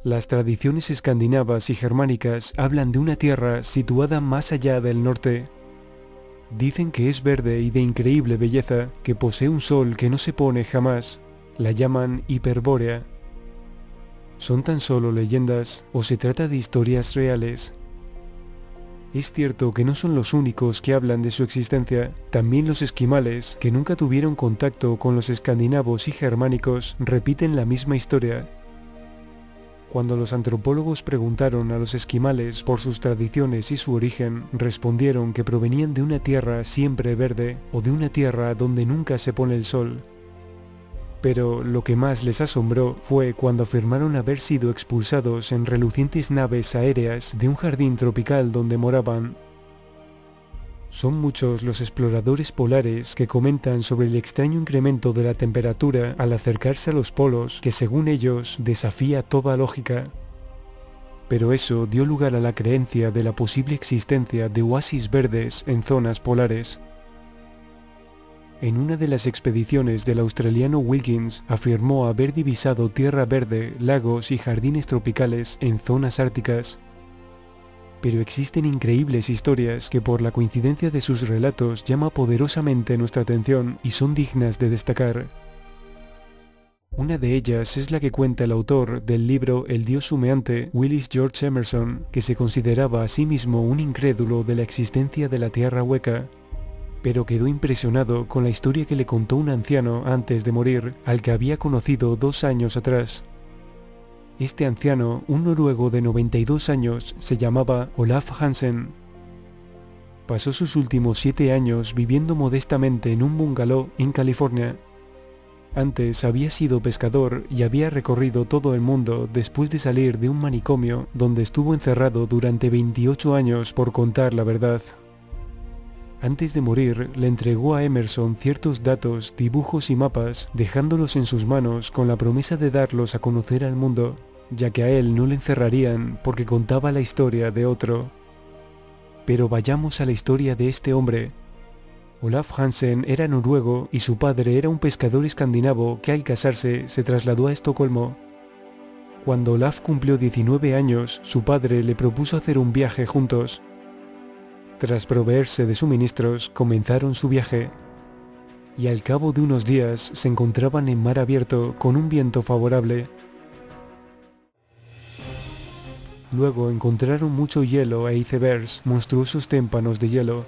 Las tradiciones escandinavas y germánicas hablan de una tierra situada más allá del norte. Dicen que es verde y de increíble belleza, que posee un sol que no se pone jamás. La llaman hiperbórea. ¿Son tan solo leyendas o se trata de historias reales? Es cierto que no son los únicos que hablan de su existencia. También los esquimales, que nunca tuvieron contacto con los escandinavos y germánicos, repiten la misma historia. Cuando los antropólogos preguntaron a los esquimales por sus tradiciones y su origen, respondieron que provenían de una tierra siempre verde o de una tierra donde nunca se pone el sol. Pero lo que más les asombró fue cuando afirmaron haber sido expulsados en relucientes naves aéreas de un jardín tropical donde moraban. Son muchos los exploradores polares que comentan sobre el extraño incremento de la temperatura al acercarse a los polos que, según ellos, desafía toda lógica. Pero eso dio lugar a la creencia de la posible existencia de oasis verdes en zonas polares. En una de las expediciones del australiano Wilkins afirmó haber divisado tierra verde, lagos y jardines tropicales en zonas árticas. Pero existen increíbles historias que por la coincidencia de sus relatos llama poderosamente nuestra atención y son dignas de destacar. Una de ellas es la que cuenta el autor del libro El Dios humeante, Willis George Emerson, que se consideraba a sí mismo un incrédulo de la existencia de la tierra hueca, pero quedó impresionado con la historia que le contó un anciano antes de morir, al que había conocido 2 años atrás. Este anciano, un noruego de 92 años, se llamaba Olaf Hansen. Pasó sus últimos 7 años viviendo modestamente en un bungalow en California. Antes había sido pescador y había recorrido todo el mundo después de salir de un manicomio donde estuvo encerrado durante 28 años por contar la verdad. Antes de morir, le entregó a Emerson ciertos datos, dibujos y mapas, dejándolos en sus manos con la promesa de darlos a conocer al mundo, ya que a él no le encerrarían porque contaba la historia de otro. Pero vayamos a la historia de este hombre. Olaf Hansen era noruego y su padre era un pescador escandinavo que al casarse se trasladó a Estocolmo. Cuando Olaf cumplió 19 años, su padre le propuso hacer un viaje juntos. Tras proveerse de suministros, comenzaron su viaje. Y al cabo de unos días se encontraban en mar abierto con un viento favorable. Luego encontraron mucho hielo e icebergs, monstruosos témpanos de hielo.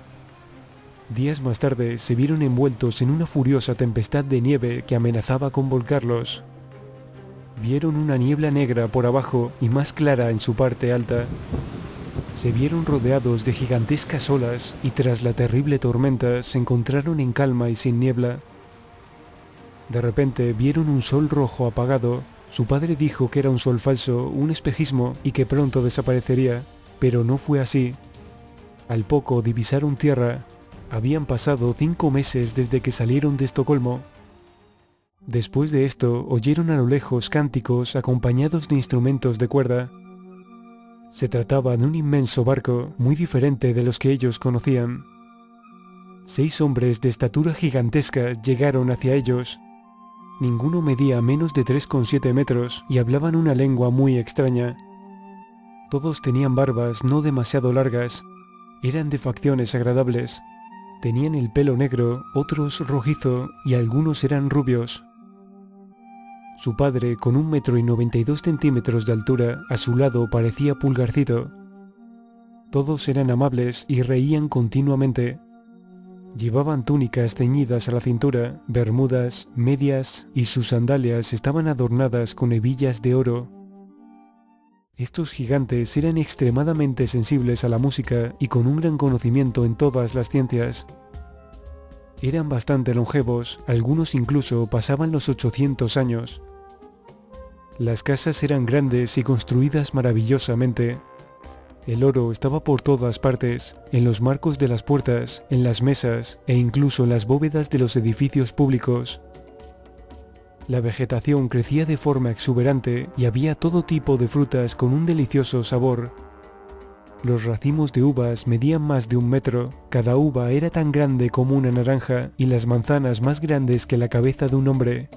Días más tarde se vieron envueltos en una furiosa tempestad de nieve que amenazaba con volcarlos. Vieron una niebla negra por abajo y más clara en su parte alta. Se vieron rodeados de gigantescas olas y tras la terrible tormenta se encontraron en calma y sin niebla. De repente vieron un sol rojo apagado. Su padre dijo que era un sol falso, un espejismo y que pronto desaparecería, pero no fue así. Al poco divisaron tierra. Habían pasado 5 meses desde que salieron de Estocolmo. Después de esto oyeron a lo lejos cánticos acompañados de instrumentos de cuerda. Se trataba de un inmenso barco, muy diferente de los que ellos conocían. 6 hombres de estatura gigantesca llegaron hacia ellos. Ninguno medía menos de 3,7 metros y hablaban una lengua muy extraña. Todos tenían barbas no demasiado largas. Eran de facciones agradables. Tenían el pelo negro, otros rojizo y algunos eran rubios. Su padre, con 1,92 m de altura, a su lado parecía Pulgarcito. Todos eran amables y reían continuamente. Llevaban túnicas ceñidas a la cintura, bermudas, medias y sus sandalias estaban adornadas con hebillas de oro. Estos gigantes eran extremadamente sensibles a la música y con un gran conocimiento en todas las ciencias. Eran bastante longevos, algunos incluso pasaban los 800 años. Las casas eran grandes y construidas maravillosamente. El oro estaba por todas partes, en los marcos de las puertas, en las mesas e incluso en las bóvedas de los edificios públicos. La vegetación crecía de forma exuberante y había todo tipo de frutas con un delicioso sabor. Los racimos de uvas medían más de 1 metro, cada uva era tan grande como una naranja y las manzanas más grandes que la cabeza de un hombre.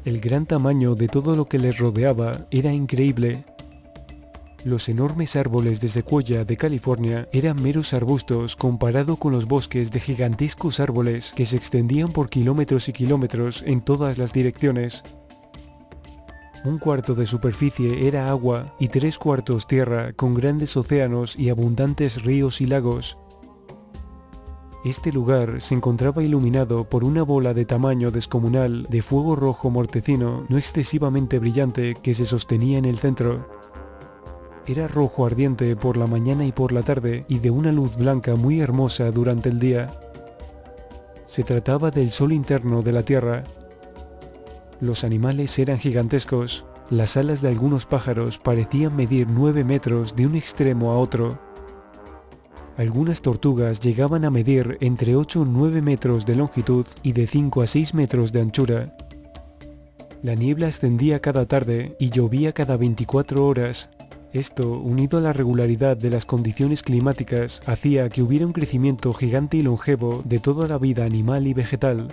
El gran tamaño de todo lo que les rodeaba era increíble. Los enormes árboles de secuoya de California eran meros arbustos comparado con los bosques de gigantescos árboles que se extendían por kilómetros y kilómetros en todas las direcciones. Un cuarto de superficie era agua y 3/4 tierra, con grandes océanos y abundantes ríos y lagos. Este lugar se encontraba iluminado por una bola de tamaño descomunal de fuego rojo mortecino no excesivamente brillante que se sostenía en el centro. Era rojo ardiente por la mañana y por la tarde y de una luz blanca muy hermosa durante el día. Se trataba del sol interno de la Tierra. Los animales eran gigantescos. Las alas de algunos pájaros parecían medir 9 metros de un extremo a otro. Algunas tortugas llegaban a medir entre 8 y 9 metros de longitud y de 5 a 6 metros de anchura. La niebla ascendía cada tarde y llovía cada 24 horas. Esto, unido a la regularidad de las condiciones climáticas, hacía que hubiera un crecimiento gigante y longevo de toda la vida animal y vegetal.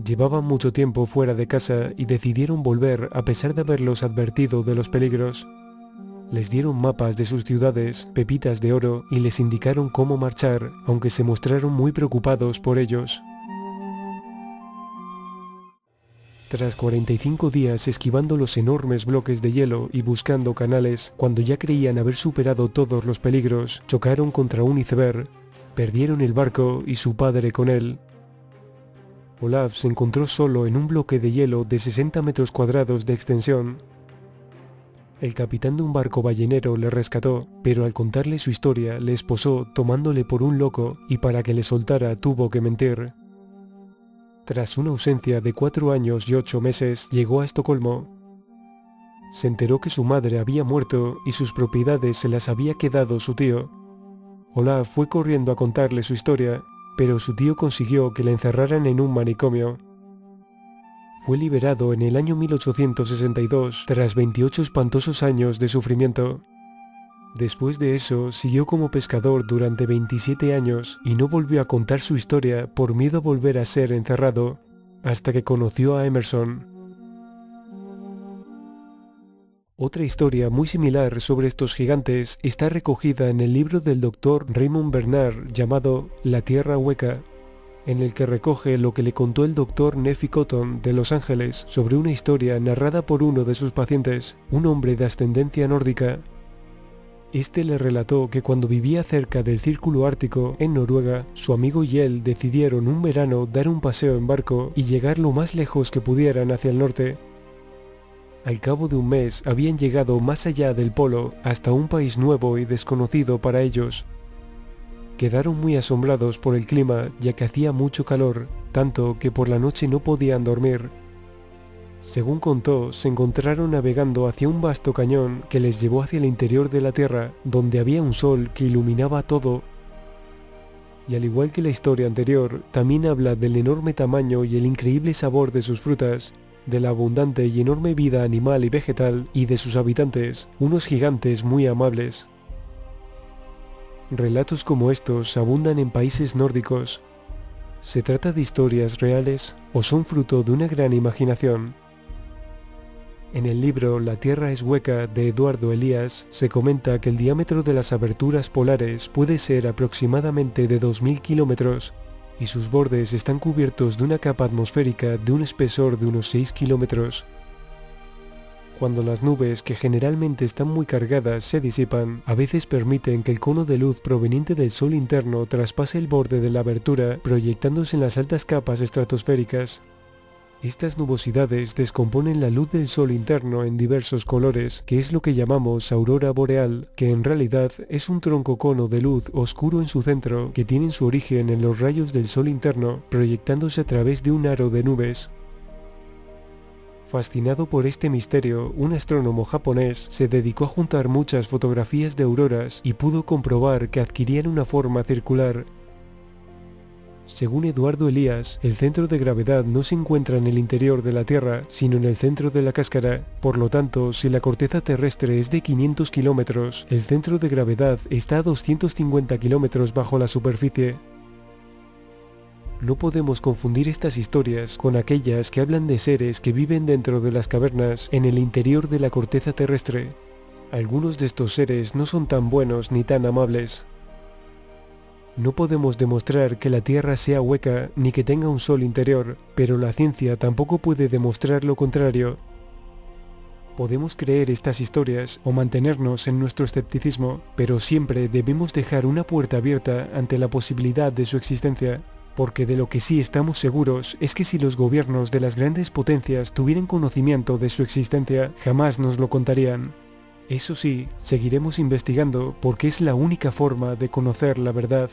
Llevaban mucho tiempo fuera de casa y decidieron volver a pesar de haberlos advertido de los peligros. Les dieron mapas de sus ciudades, pepitas de oro, y les indicaron cómo marchar, aunque se mostraron muy preocupados por ellos. Tras 45 días esquivando los enormes bloques de hielo y buscando canales, cuando ya creían haber superado todos los peligros, chocaron contra un iceberg. Perdieron el barco y su padre con él. Olaf se encontró solo en un bloque de hielo de 60 metros cuadrados de extensión. El capitán de un barco ballenero le rescató, pero al contarle su historia le esposó tomándole por un loco y para que le soltara tuvo que mentir. Tras una ausencia de 4 años y 8 meses, llegó a Estocolmo. Se enteró que su madre había muerto y sus propiedades se las había quedado su tío. Olaf fue corriendo a contarle su historia, pero su tío consiguió que le encerraran en un manicomio. Fue liberado en el año 1862 tras 28 espantosos años de sufrimiento. Después de eso, siguió como pescador durante 27 años y no volvió a contar su historia por miedo a volver a ser encerrado, hasta que conoció a Emerson. Otra historia muy similar sobre estos gigantes está recogida en el libro del Dr. Raymond Bernard llamado La Tierra Hueca, en el que recoge lo que le contó el Dr. Nephi Cotton de Los Ángeles sobre una historia narrada por uno de sus pacientes, un hombre de ascendencia nórdica. Este le relató que cuando vivía cerca del Círculo Ártico, en Noruega, su amigo y él decidieron un verano dar un paseo en barco y llegar lo más lejos que pudieran hacia el norte. Al cabo de un mes habían llegado más allá del polo, hasta un país nuevo y desconocido para ellos. Quedaron muy asombrados por el clima, ya que hacía mucho calor, tanto que por la noche no podían dormir. Según contó, se encontraron navegando hacia un vasto cañón que les llevó hacia el interior de la Tierra, donde había un sol que iluminaba todo. Y al igual que la historia anterior, también habla del enorme tamaño y el increíble sabor de sus frutas, de la abundante y enorme vida animal y vegetal, y de sus habitantes, unos gigantes muy amables. Relatos como estos abundan en países nórdicos. ¿Se trata de historias reales o son fruto de una gran imaginación? En el libro La Tierra es hueca de Eduardo Elías se comenta que el diámetro de las aberturas polares puede ser aproximadamente de 2000 kilómetros y sus bordes están cubiertos de una capa atmosférica de un espesor de unos 6 kilómetros. Cuando las nubes, que generalmente están muy cargadas, se disipan, a veces permiten que el cono de luz proveniente del sol interno traspase el borde de la abertura, proyectándose en las altas capas estratosféricas. Estas nubosidades descomponen la luz del sol interno en diversos colores, que es lo que llamamos aurora boreal, que en realidad es un tronco cono de luz oscuro en su centro, que tiene su origen en los rayos del sol interno, proyectándose a través de un aro de nubes. Fascinado por este misterio, un astrónomo japonés se dedicó a juntar muchas fotografías de auroras y pudo comprobar que adquirían una forma circular. Según Eduardo Elías, el centro de gravedad no se encuentra en el interior de la Tierra, sino en el centro de la cáscara. Por lo tanto, si la corteza terrestre es de 500 kilómetros, el centro de gravedad está a 250 kilómetros bajo la superficie. No podemos confundir estas historias con aquellas que hablan de seres que viven dentro de las cavernas en el interior de la corteza terrestre. Algunos de estos seres no son tan buenos ni tan amables. No podemos demostrar que la Tierra sea hueca ni que tenga un sol interior, pero la ciencia tampoco puede demostrar lo contrario. Podemos creer estas historias o mantenernos en nuestro escepticismo, pero siempre debemos dejar una puerta abierta ante la posibilidad de su existencia, porque de lo que sí estamos seguros es que si los gobiernos de las grandes potencias tuvieran conocimiento de su existencia, jamás nos lo contarían. Eso sí, seguiremos investigando porque es la única forma de conocer la verdad.